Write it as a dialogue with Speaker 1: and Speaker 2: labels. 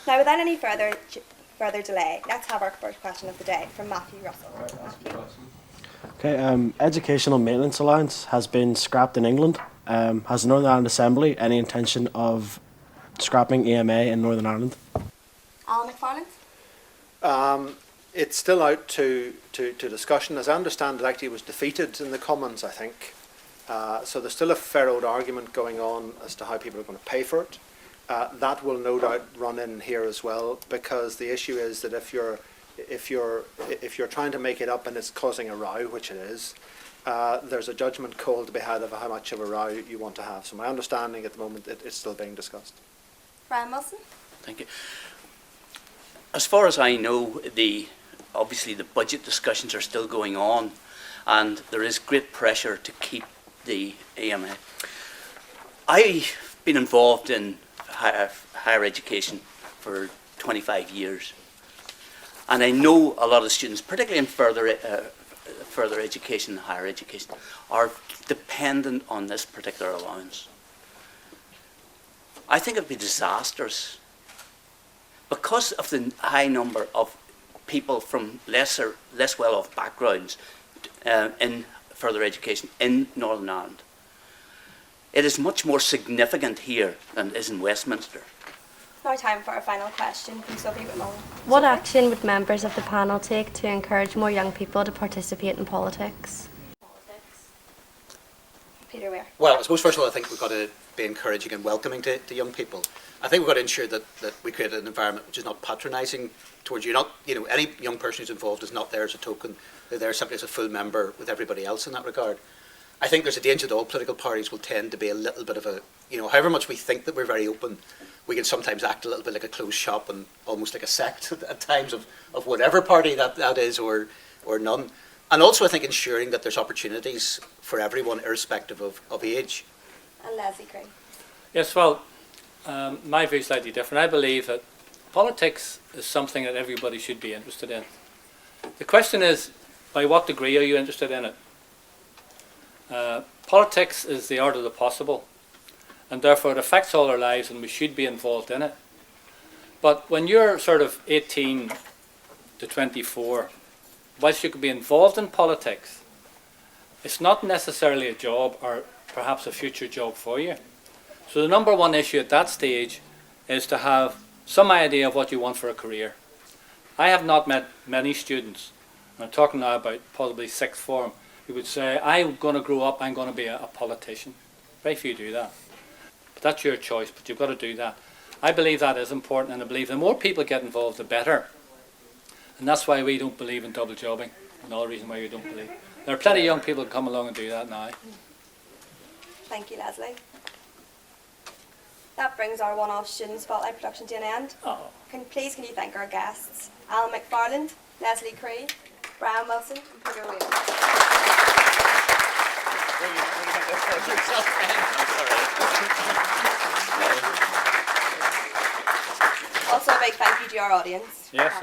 Speaker 1: Now, without any further delay, let's have our first question of the day from Matthew Russell. Matthew.
Speaker 2: Okay, educational maintenance allowance has been scrapped in England. Has the Northern Ireland Assembly any intention of scrapping EMA in Northern Ireland?
Speaker 1: Alan McFarlane?
Speaker 3: It's still out to discussion. As I understand it, actually was defeated in the Commons, I think. So there's still a fair old argument going on as to how people are going to pay for it. That will no doubt run in here as well, because the issue is that if you're trying to make it up and it's causing a row, which it is, there's a judgment call to be had of how much of a row you want to have. So my understanding at the moment, it's still being discussed.
Speaker 1: Brian Wilson?
Speaker 4: Thank you. As far as I know, obviously the budget discussions are still going on, and there is great pressure to keep the EMA. I've been involved in higher education for 25 years, and I know a lot of students, particularly in further education and higher education, are dependent on this particular allowance. I think it would be disastrous because of the high number of people from less well-off backgrounds in further education in Northern Ireland. It is much more significant here than it is in Westminster.
Speaker 1: Now time for our final question from Sophie Whitmore.
Speaker 5: What action would members of the panel take to encourage more young people to participate in politics?
Speaker 1: Peter Weir.
Speaker 6: Well, I suppose first of all, I think we've got to be encouraging and welcoming to young people. I think we've got to ensure that we create an environment which is not patronising towards you. Any young person who's involved is not there as a token. They're there simply as a full member with everybody else in that regard. I think there's a danger that all political parties will tend to be a little bit of a, however much we think that we're very open, we can sometimes act a little bit like a closed shop and almost like a sect at times of whatever party that is or none. And also I think ensuring that there's opportunities for everyone irrespective of age.
Speaker 1: And Leslie Gray.
Speaker 7: Yes, well, my view is slightly different. I believe that politics is something that everybody should be interested in. The question is, by what degree are you interested in it? Politics is the art of the possible, and therefore it affects all our lives and we should be involved in it. But when you're sort of 18 to 24, whilst you could be involved in politics, it's not necessarily a job or perhaps a future job for you. So the number one issue at that stage is to have some idea of what you want for a career. I have not met many students, and I'm talking now about possibly sixth form, who would say, I'm going to grow up, I'm going to be a politician. Very few do that. But that's your choice, but you've got to do that. I believe that is important, and I believe the more people get involved, the better. And that's why we don't believe in double jobbing. Another reason why we don't believe. There are plenty of young people who come along and do that now.
Speaker 1: Thank you, Leslie. That brings our one-off Student Spotlight production to an end.
Speaker 7: Oh.
Speaker 1: Can you thank our guests, Alan McFarland, Leslie Cree, Brian Wilson, and Peter Weir. Also a big thank you to our audience.
Speaker 7: Yes,